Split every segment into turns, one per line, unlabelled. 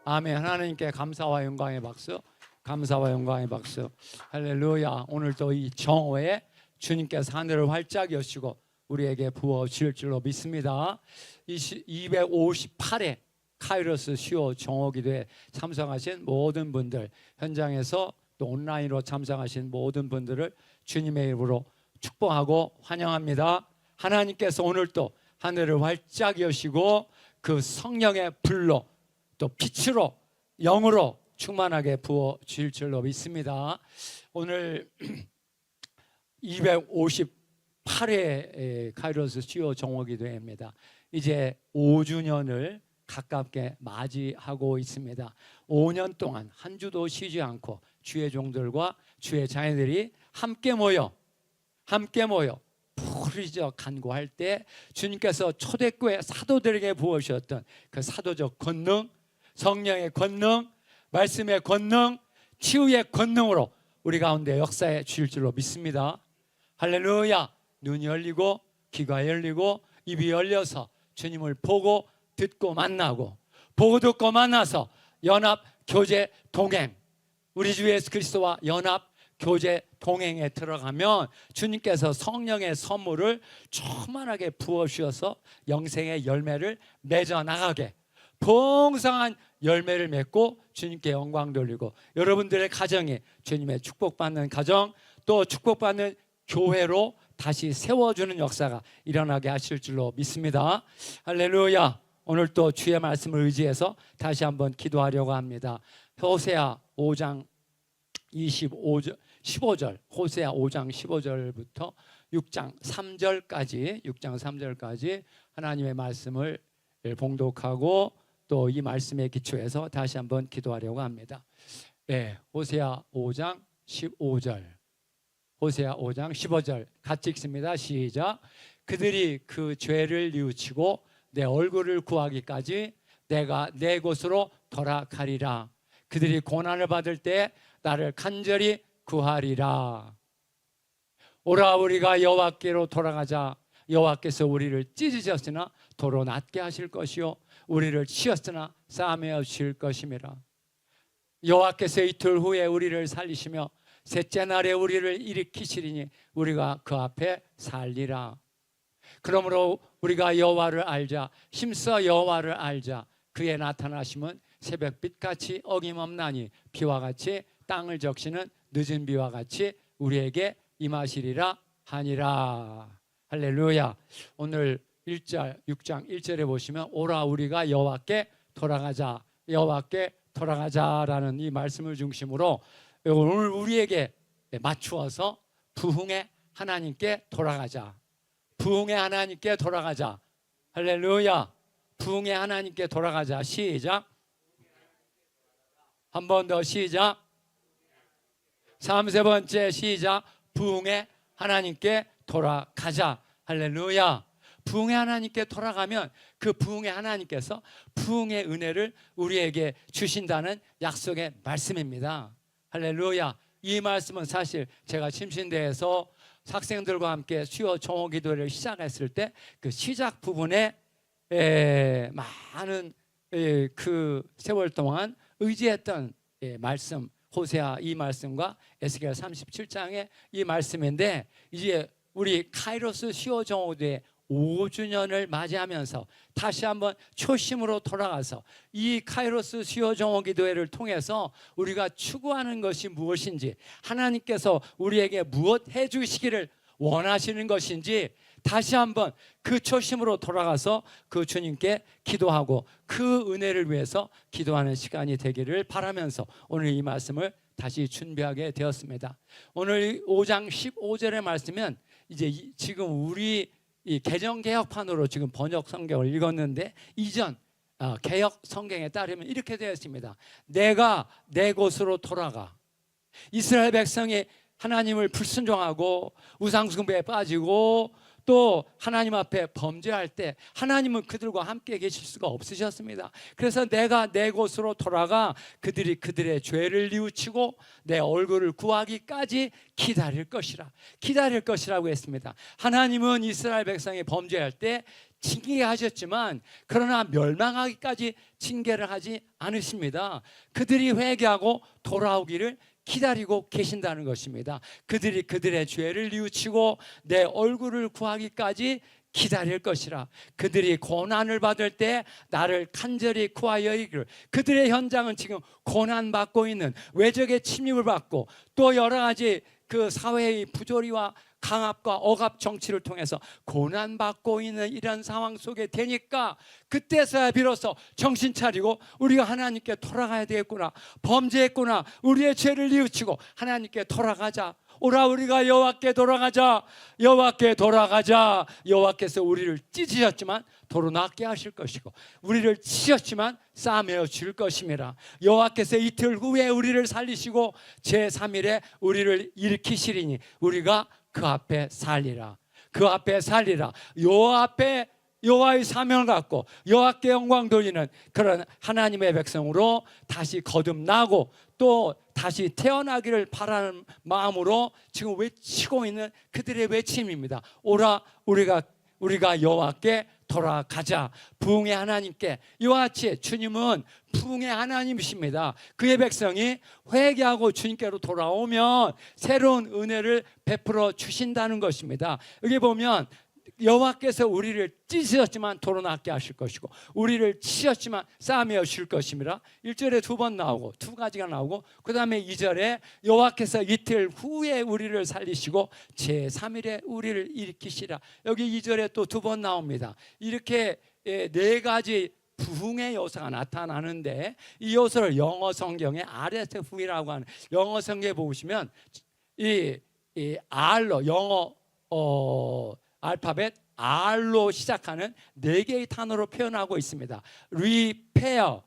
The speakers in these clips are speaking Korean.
아멘. 하나님께 감사와 영광의 박수, 감사와 영광의 박수. 할렐루야. 오늘도 이 정오에 주님께서 하늘을 활짝 여시고 우리에게 부어주실 줄로 믿습니다. 258회 카이로스 수요 정오기도에 참석하신 모든 분들, 현장에서 또 온라인으로 참석하신 모든 분들을 주님의 이름으로 축복하고 환영합니다. 하나님께서 오늘도 하늘을 활짝 여시고 그 성령의 불로 또 빛으로 영으로 충만하게 부어 주실 줄로 믿습니다. 오늘 258회 카이로스 수요 정오기도회입니다. 이제 5주년을 가깝게 맞이하고 있습니다. 5년 동안 한 주도 쉬지 않고 주의 종들과 주의 자녀들이 함께 모여 부르짖어 간구할 때 주님께서 초대교회 사도들에게 부어주셨던 그 사도적 권능, 성령의 권능, 말씀의 권능, 치유의 권능으로 우리 가운데 역사해 주실 줄로 믿습니다. 할렐루야. 눈이 열리고 귀가 열리고 입이 열려서 주님을 보고 듣고 만나고, 보고 듣고 만나서 연합 교제 동행, 우리 주 예수 그리스도와 연합 교제 동행에 들어가면 주님께서 성령의 선물을 충만하게 부어주셔서 영생의 열매를 맺어 나가게, 풍성한 열매를 맺고 주님께 영광 돌리고, 여러분들의 가정이 주님의 축복받는 가정, 또 축복받는 교회로 다시 세워주는 역사가 일어나게 하실 줄로 믿습니다. 할렐루야. 오늘 또 주의 말씀을 의지해서 다시 한번 기도하려고 합니다. 호세아 5장 15절, 호세아 5장 15절부터 6장 3절까지 하나님의 말씀을 봉독하고 또 이 말씀에 기초해서 다시 한번 기도하려고 합니다. 호세아 5장 15절, 호세아 5장 15절 같이 읽습니다. 시작. 그들이 그 죄를 뉘우치고 내 얼굴을 구하기까지 내가 내 곳으로 돌아가리라. 그들이 고난을 받을 때 나를 간절히 구하리라. 오라 우리가 여호와께로 돌아가자. 여호와께서 우리를 찢으셨으나 도로 낫게 하실 것이요 우리를 치었으나 싸매어 주실 것임이라. 여호와께서 이틀 후에 우리를 살리시며 셋째 날에 우리를 일으키시리니 우리가 그 앞에 살리라. 그러므로 우리가 여호와를 알자. 힘써 여호와를 알자. 그의 나타나심은 새벽빛같이 어김없나니 비와 같이 땅을 적시는 늦은 비와 같이 우리에게 임하시리라 하니라. 할렐루야. 오늘 6장 1절에 보시면 오라 우리가 여호와께 돌아가자, 여호와께 돌아가자라는 이 말씀을 중심으로 오늘 우리에게 맞추어서 부흥의 하나님께 돌아가자, 부흥의 하나님께 돌아가자. 할렐루야. 부흥의 하나님께 돌아가자. 시작. 한 번 더 시작. 3번째 시작. 부흥의 하나님께 돌아가자. 할렐루야. 부흥의 하나님께 돌아가면 그 부흥의 하나님께서 부흥의 은혜를 우리에게 주신다는 약속의 말씀입니다. 할렐루야. 이 말씀은 사실 제가 침신대에서 학생들과 함께 수요 정오 기도를 시작했을 때 그 시작 부분에 많은 그 세월 동안 의지했던 말씀, 호세아 이 말씀과 에스겔 37장의 이 말씀인데, 이제 우리 카이로스 수요 정오기도회 5주년을 맞이하면서 다시 한번 초심으로 돌아가서 이 카이로스 수요 정오기도회를 통해서 우리가 추구하는 것이 무엇인지, 하나님께서 우리에게 무엇 해주시기를 원하시는 것인지 다시 한번 그 초심으로 돌아가서 그 주님께 기도하고 그 은혜를 위해서 기도하는 시간이 되기를 바라면서 오늘 이 말씀을 다시 준비하게 되었습니다. 오늘 5장 15절의 말씀은 이제 지금 우리 이 개정개혁판으로 지금 번역 성경을 읽었는데, 이전 개혁 성경에 따르면 이렇게 되어 있습니다. 내가 내 곳으로 돌아가. 이스라엘 백성이 하나님을 불순종하고 우상숭배에 빠지고 또 하나님 앞에 범죄할 때 하나님은 그들과 함께 계실 수가 없으셨습니다. 그래서 내가 내 곳으로 돌아가 그들이 그들의 죄를 뉘우치고 내 얼굴을 구하기까지 기다릴 것이라고 했습니다. 하나님은 이스라엘 백성이 범죄할 때 징계하셨지만 그러나 멸망하기까지 징계를 하지 않으십니다. 그들이 회개하고 돌아오기를 기다리고 계신다는 것입니다. 그들이 그들의 죄를 뉘우치고 내 얼굴을 구하기까지 기다릴 것이라. 그들이 고난을 받을 때 나를 간절히 구하여 이르기를. 그들의 현장은 지금 고난받고 있는, 외적의 침입을 받고 또 여러 가지 그 사회의 부조리와 강압과 억압 정치를 통해서 고난받고 있는 이런 상황 속에 되니까 그때서야 비로소 정신 차리고 우리가 하나님께 돌아가야 되겠구나, 범죄했구나, 우리의 죄를 뉘우치고 하나님께 돌아가자. 오라 우리가 여호와께 돌아가자. 여호와께 돌아가자. 여호와께서 우리를 찢으셨지만 도로 낫게 하실 것이고 우리를 치셨지만 싸매어 줄 것임이라. 여호와께서 이틀 후에 우리를 살리시고 제3일에 우리를 일으키시리니 우리가 그 앞에 살리라. 그 앞에 살리라. 여호와 앞에 여호와의 사명을 갖고 여호와께 영광 돌리는 그런 하나님의 백성으로 다시 거듭나고 또 다시 태어나기를 바라는 마음으로 지금 외치고 있는 그들의 외침입니다. 오라 우리가 여호와께 돌아가자. 부흥의 하나님께. 이와 같이 주님은 부흥의 하나님이십니다. 그의 백성이 회개하고 주님께로 돌아오면 새로운 은혜를 베풀어 주신다는 것입니다. 여기 보면 여호와께서 우리를 찢으셨지만 도로 낫게 하실 것이고 우리를 치셨지만 싸매어 줄 것임이라. 1절에 두 번 나오고 두 가지가 나오고 그 다음에 2절에 여호와께서 이틀 후에 우리를 살리시고 제3일에 우리를 일으키시라. 여기 2절에 또 두 번 나옵니다. 이렇게 네 가지 부흥의 요소가 나타나는데 이 요소를 영어 성경에 RSV라고 하는, 영어 성경에 보시면 이 R로 영어 알파벳 R로 시작하는 네 개의 단어로 표현하고 있습니다. repair,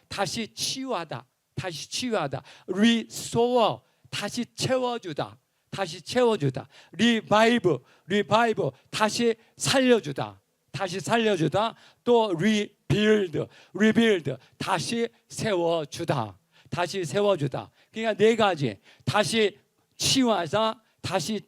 다시 치유하다, 다시 치유하다. restore, 다시 채워주다, 다시 채워주다. revive, 다시 살려주다, 다시 살려주다. 또 rebuild, 다시 세워주다, 다시 세워주다. 그러니까 네 가지. 다시 치유하자, 다시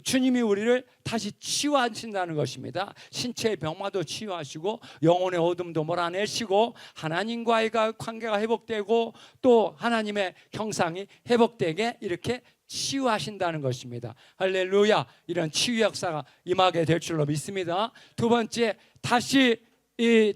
주님이 우리를 다시 치유하신다는 것입니다. 신체의 병마도 치유하시고 영혼의 어둠도 몰아내시고 하나님과의 관계가 회복되고 또 하나님의 형상이 회복되게 이렇게 치유하신다는 것입니다. 할렐루야. 이런 치유 역사가 임하게 될 줄로 믿습니다. 두 번째, 다시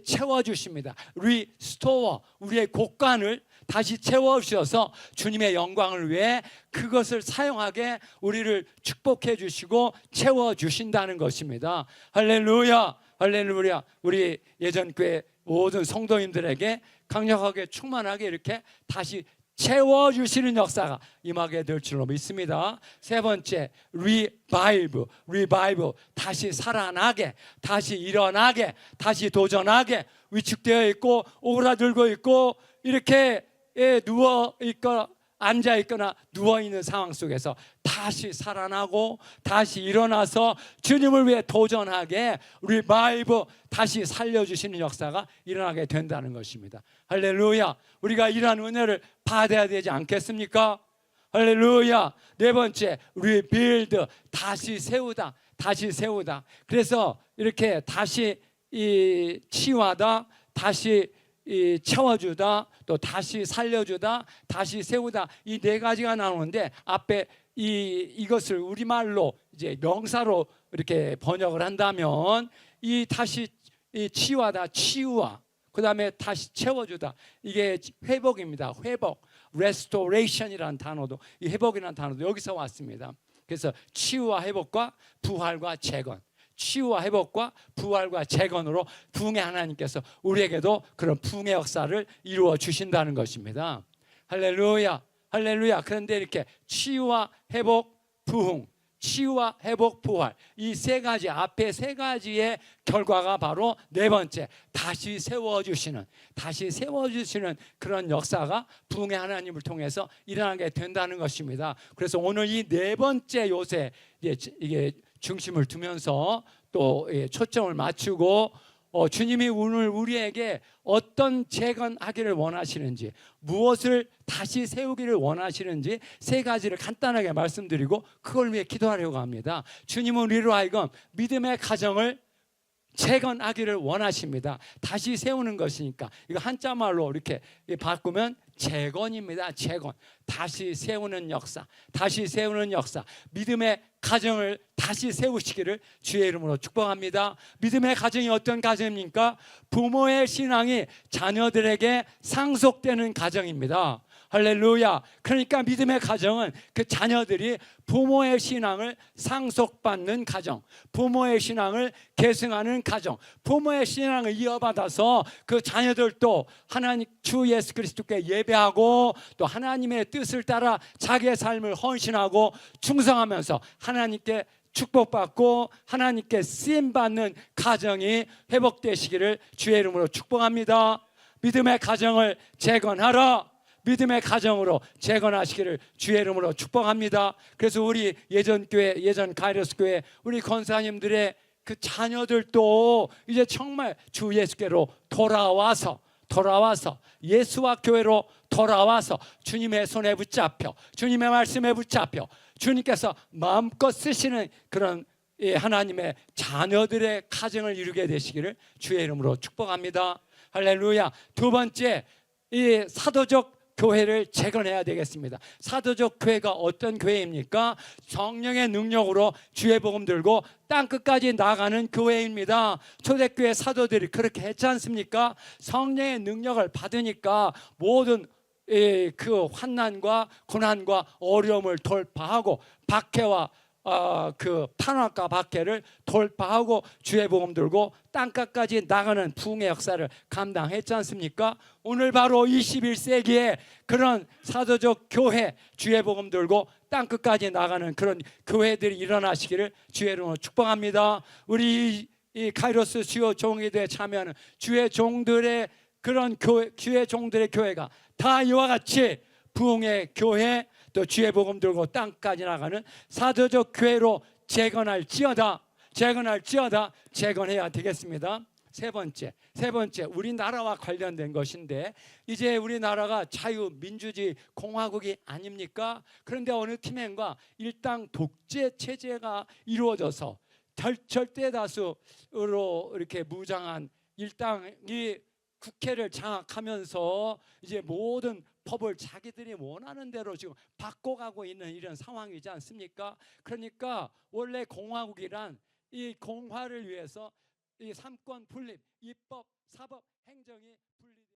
채워주십니다. restore, 우리의 곳간을 다시 채워주셔서 주님의 영광을 위해 그것을 사용하게 우리를 축복해 주시고 채워주신다는 것입니다. 할렐루야, 할렐루야. 우리 예전교회 모든 성도님들에게 강력하게 충만하게 이렇게 다시 채워주시는 역사가 임하게 될 줄로 믿습니다. 세 번째, revive, 다시 살아나게, 다시 일어나게, 다시 도전하게. 위축되어 있고 오그라들고 있고 이렇게 누워있거나 앉아있거나 누워있는 상황 속에서 다시 살아나고 다시 일어나서 주님을 위해 도전하게 revive, 다시 살려주시는 역사가 일어나게 된다는 것입니다. 할렐루야. 우리가 이러한 은혜를 받아야 되지 않겠습니까? 할렐루야. 네 번째, rebuild, 다시 세우다, 다시 세우다. 그래서 이렇게 다시 치유하다, 다시 채워주다, 또 다시 살려주다, 다시 세우다. 이 네 가지가 나오는데 앞에 이것을 우리말로 이제 명사로 이렇게 번역을 한다면 이 다시 치유하다, 치유와 그 다음에 다시 채워주다, 이게 회복입니다. 회복, restoration이라는 단어도, 이 회복이라는 단어도 여기서 왔습니다. 그래서 치유와 회복과 부활과 재건, 치유와 회복과 부활과 재건으로 부흥의 하나님께서 우리에게도 그런 부흥의 역사를 이루어 주신다는 것입니다. 할렐루야, 할렐루야. 그런데 이렇게 치유와 회복, 부흥, 치유와 회복, 부활, 이 세 가지, 앞에 세 가지의 결과가 바로 네 번째, 다시 세워주시는 그런 역사가 부흥의 하나님을 통해서 일어나게 된다는 것입니다. 그래서 오늘 이 네 번째 요새 이게 중심을 두면서 또 초점을 맞추고 주님이 오늘 우리에게 어떤 재건하기를 원하시는지, 무엇을 다시 세우기를 원하시는지 세 가지를 간단하게 말씀드리고 그걸 위해 기도하려고 합니다. 주님은 우리로 하여금 믿음의 가정을 재건하기를 원하십니다. 다시 세우는 것이니까 이거 한자말로 이렇게 바꾸면 재건입니다. 재건, 다시 세우는 역사, 다시 세우는 역사. 믿음의 가정을 다시 세우시기를 주의 이름으로 축복합니다. 믿음의 가정이 어떤 가정입니까? 부모의 신앙이 자녀들에게 상속되는 가정입니다. 할렐루야. 그러니까 믿음의 가정은 그 자녀들이 부모의 신앙을 상속받는 가정, 부모의 신앙을 계승하는 가정, 부모의 신앙을 이어받아서 그 자녀들도 하나님 주 예수 그리스도께 예배하고 또 하나님의 뜻을 따라 자기의 삶을 헌신하고 충성하면서 하나님께 축복받고 하나님께 쓰임받는 가정이 회복되시기를 주의 이름으로 축복합니다. 믿음의 가정을 재건하라. 믿음의 가정으로 재건하시기를 주의 이름으로 축복합니다. 그래서 우리 예전 교회, 예전 카이로스 교회 우리 권사님들의 그 자녀들도 이제 정말 주 예수께로 돌아와서 예수와 교회로 돌아와서 주님의 손에 붙잡혀 주님의 말씀에 붙잡혀 주님께서 마음껏 쓰시는 그런 하나님의 자녀들의 가정을 이루게 되시기를 주의 이름으로 축복합니다. 할렐루야. 두 번째, 이 사도적 교회를 재건해야 되겠습니다. 사도적 교회가 어떤 교회입니까? 성령의 능력으로 주의 복음 들고 땅끝까지 나가는 교회입니다. 초대교회 사도들이 그렇게 했지 않습니까? 성령의 능력을 받으니까 모든 그 환난과 고난과 어려움을 돌파하고 박해와 그 탄압과 박해를 돌파하고 주의 복음 들고 땅끝까지 나가는 부흥의 역사를 감당했지 않습니까? 오늘 바로 21세기에 그런 사도적 교회, 주의 복음 들고 땅끝까지 나가는 그런 교회들이 일어나시기를 주의 이름으로 축복합니다. 우리 이 카이로스 수요 종회대에 참여하는 주의 종들의 그런 교회, 주의 종들의 교회가 다 이와 같이 부흥의 교회, 또 주의 복음 들고 땅까지 나가는 사도적 교회로 재건할지어다 재건해야 되겠습니다. 세 번째 우리나라와 관련된 것인데 이제 우리나라가 자유민주주의 공화국이 아닙니까? 그런데 어느 팀행과 일당 독재 체제가 이루어져서 절대 다수로 이렇게 무장한 일당이 국회를 장악하면서 이제 모든 법을 자기들이 원하는 대로 지금 바꿔가고 있는 이런 상황이지 않습니까? 그러니까 원래 공화국이란 이 공화를 위해서 이 삼권 분립, 입법, 사법, 행정이 분립